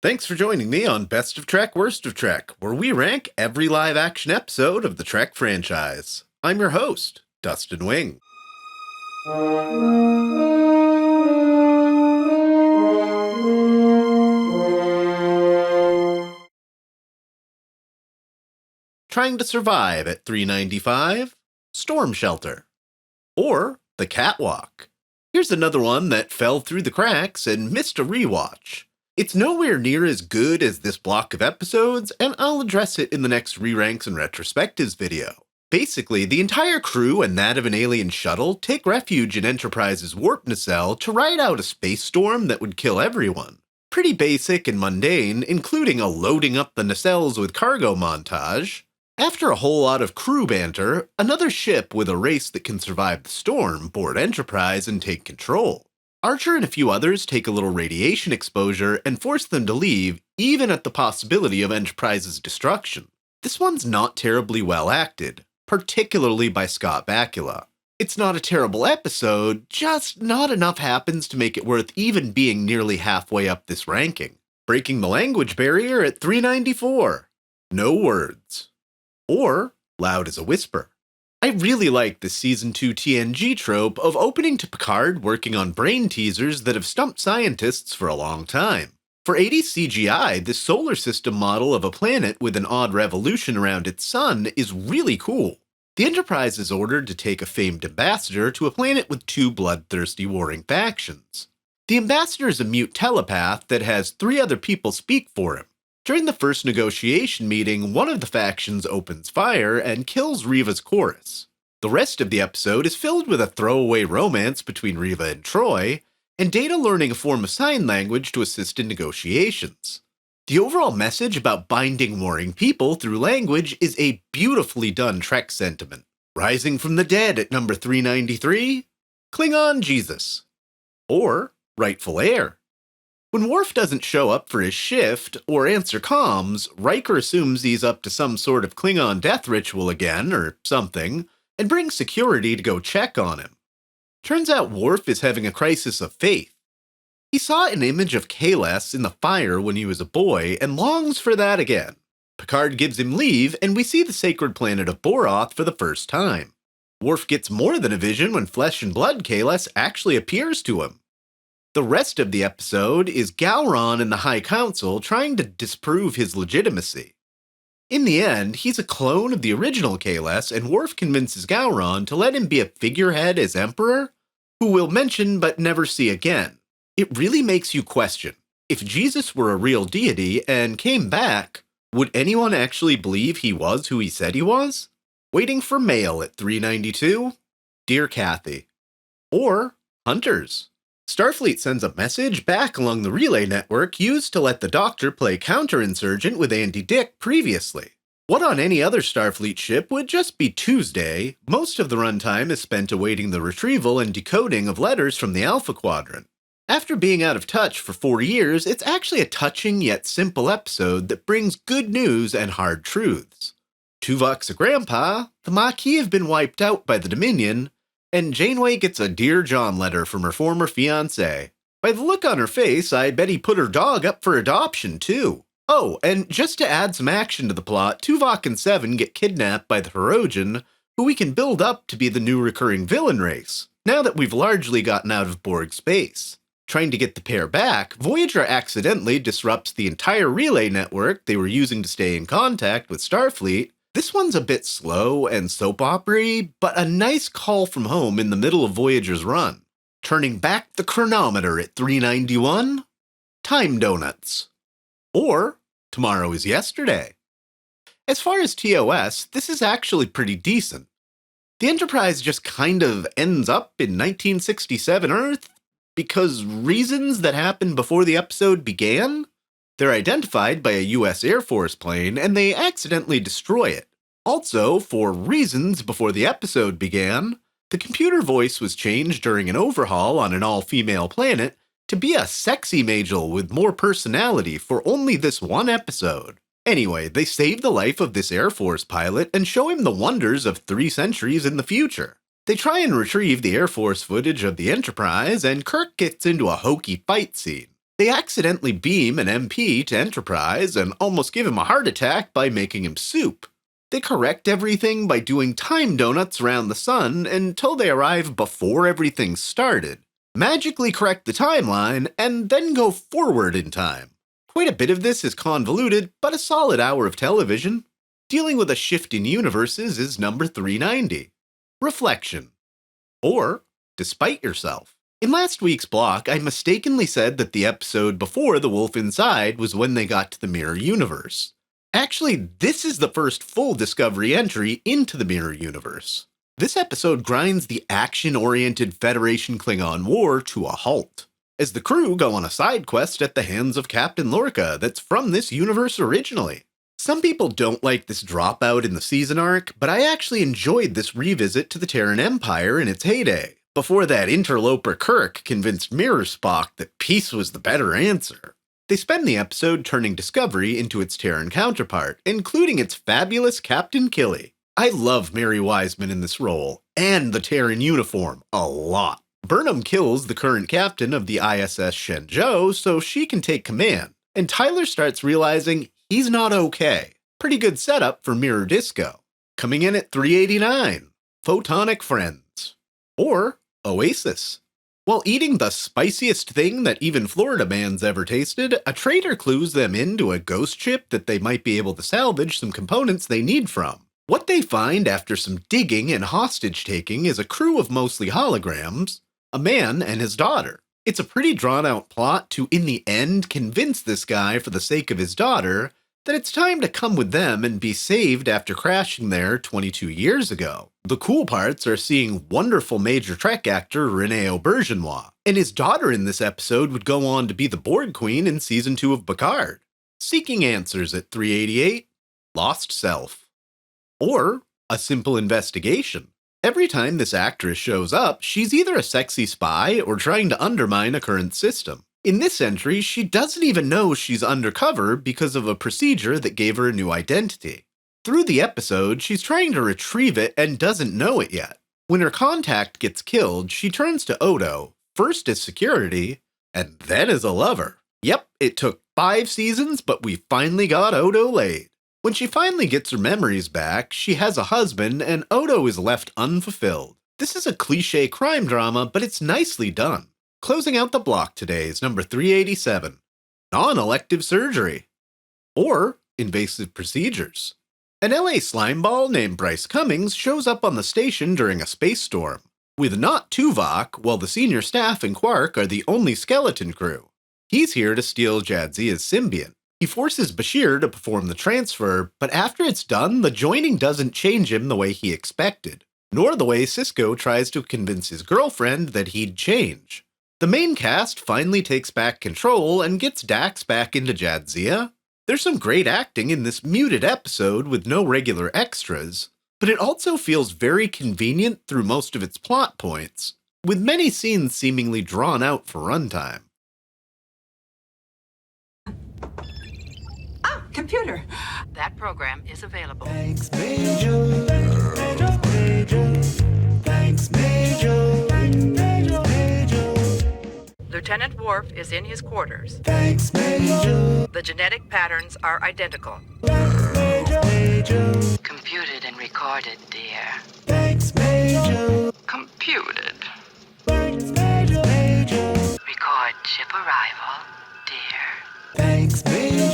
Thanks for joining me on Best of Trek, Worst of Trek, where we rank every live-action episode of the Trek franchise. I'm your host, Dustin Wing. Trying to Survive at 395, Storm Shelter, or The Catwalk. Here's another one that fell through the cracks and missed a rewatch. It's nowhere near as good as this block of episodes, and I'll address it in the next re-ranks and retrospectives video. Basically, the entire crew and that of an alien shuttle take refuge in Enterprise's warp nacelle to ride out a space storm that would kill everyone. Pretty basic and mundane, including a loading up the nacelles with cargo montage. After a whole lot of crew banter, another ship with a race that can survive the storm board Enterprise and take control. Archer and a few others take a little radiation exposure and force them to leave, even at the possibility of Enterprise's destruction. This one's not terribly well acted, particularly by Scott Bakula. It's not a terrible episode, just not enough happens to make it worth even being nearly halfway up this ranking. Breaking the language barrier at 394. No words. Or Loud as a Whisper. I really like the Season 2 TNG trope of opening to Picard working on brain teasers that have stumped scientists for a long time. For 80s CGI, this solar system model of a planet with an odd revolution around its sun is really cool. The Enterprise is ordered to take a famed ambassador to a planet with two bloodthirsty warring factions. The ambassador is a mute telepath that has 3 other people speak for him. During the first negotiation meeting, one of the factions opens fire and kills Riva's chorus. The rest of the episode is filled with a throwaway romance between Riva and Troy, and Data learning a form of sign language to assist in negotiations. The overall message about binding warring people through language is a beautifully done Trek sentiment. Rising from the Dead at number 393, Klingon Jesus. Or Rightful Heir. When Worf doesn't show up for his shift or answer comms, Riker assumes he's up to some sort of Klingon death ritual again or something, and brings security to go check on him. Turns out Worf is having a crisis of faith. He saw an image of Kahless in the fire when he was a boy and longs for that again. Picard gives him leave, and we see the sacred planet of Boroth for the first time. Worf gets more than a vision when Flesh and Blood Kahless actually appears to him. The rest of the episode is Gowron and the High Council trying to disprove his legitimacy. In the end, he's a clone of the original Kahless, and Worf convinces Gowron to let him be a figurehead as Emperor, who we'll mention but never see again. It really makes you question, if Jesus were a real deity and came back, would anyone actually believe he was who he said he was? Waiting for mail at 392, Dear Kathy. Or Hunters. Starfleet sends a message back along the relay network used to let the Doctor play counterinsurgent with Andy Dick previously. What on any other Starfleet ship would just be Tuesday, most of the runtime is spent awaiting the retrieval and decoding of letters from the Alpha Quadrant. After being out of touch for 4 years, it's actually a touching yet simple episode that brings good news and hard truths. Tuvok's a grandpa, the Maquis have been wiped out by the Dominion, and Janeway gets a Dear John letter from her former fiancé. By the look on her face, I bet he put her dog up for adoption, too. Oh, and just to add some action to the plot, Tuvok and Seven get kidnapped by the Hirogen, who we can build up to be the new recurring villain race, now that we've largely gotten out of Borg space. Trying to get the pair back, Voyager accidentally disrupts the entire relay network they were using to stay in contact with Starfleet. This one's a bit slow and soap opera-y, but a nice call from home in the middle of Voyager's run. Turning back the chronometer at 391, Time Donuts. Or Tomorrow is Yesterday. As far as TOS, this is actually pretty decent. The Enterprise just kind of ends up in 1967 Earth because reasons that happened before the episode began? They're identified by a US Air Force plane, and they accidentally destroy it. Also, for reasons before the episode began, the computer voice was changed during an overhaul on an all-female planet to be a sexy Majel with more personality for only this one episode. Anyway, they save the life of this Air Force pilot and show him the wonders of 3 centuries in the future. They try and retrieve the Air Force footage of the Enterprise, and Kirk gets into a hokey fight scene. They accidentally beam an MP to Enterprise and almost give him a heart attack by making him soup. They correct everything by doing time donuts around the sun until they arrive before everything started, magically correct the timeline, and then go forward in time. Quite a bit of this is convoluted, but a solid hour of television. Dealing with a shift in universes is number 390. Reflection. Or, Despite Yourself. In last week's block, I mistakenly said that the episode before The Wolf Inside was when they got to the Mirror Universe. Actually, this is the first full Discovery entry into the Mirror Universe. This episode grinds the action-oriented Federation Klingon War to a halt, as the crew go on a side quest at the hands of Captain Lorca that's from this universe originally. Some people don't like this dropout in the season arc, but I actually enjoyed this revisit to the Terran Empire in its heyday, before that interloper Kirk convinced Mirror Spock that peace was the better answer. They spend the episode turning Discovery into its Terran counterpart, including its fabulous Captain Killy. I love Mary Wiseman in this role, and the Terran uniform, a lot. Burnham kills the current captain of the ISS Shenzhou so she can take command, and Tyler starts realizing he's not okay. Pretty good setup for Mirror Disco. Coming in at 389, Photonic Friends. Or Oasis. While eating the spiciest thing that even Florida man's ever tasted, a trader clues them into a ghost ship that they might be able to salvage some components they need from. What they find after some digging and hostage-taking is a crew of mostly holograms, a man and his daughter. It's a pretty drawn-out plot to, in the end, convince this guy for the sake of his daughter that it's time to come with them and be saved after crashing there 22 years ago. The cool parts are seeing wonderful Major Trek actor Rene Auberjonois, and his daughter in this episode would go on to be the Borg Queen in Season 2 of Picard. Seeking Answers at 388, Lost Self. Or A Simple Investigation. Every time this actress shows up, she's either a sexy spy or trying to undermine a current system. In this entry, she doesn't even know she's undercover because of a procedure that gave her a new identity. Through the episode, she's trying to retrieve it and doesn't know it yet. When her contact gets killed, she turns to Odo, first as security, and then as a lover. Yep, it took 5 seasons, but we finally got Odo laid. When she finally gets her memories back, she has a husband, and Odo is left unfulfilled. This is a cliché crime drama, but it's nicely done. Closing out the block today is number 387, Non-Elective Surgery. Or Invasive Procedures. An LA slimeball named Bryce Cummings shows up on the station during a space storm, with not Tuvok, while the senior staff and Quark are the only skeleton crew. He's here to steal Jadzia's symbiont. He forces Bashir to perform the transfer, but after it's done, the joining doesn't change him the way he expected, nor the way Sisko tries to convince his girlfriend that he'd change. The main cast finally takes back control and gets Dax back into Jadzia. There's some great acting in this muted episode with no regular extras, but it also feels very convenient through most of its plot points, with many scenes seemingly drawn out for runtime. Ah, computer. That program is available. Thanks, Major. Major. Thanks, Major. Lieutenant Worf is in his quarters. Thanks, Major. The genetic patterns are identical. Major. Computed and recorded, dear. Thanks, Major. Computed. Thanks, Major. Record ship arrival, dear. Thanks, Major.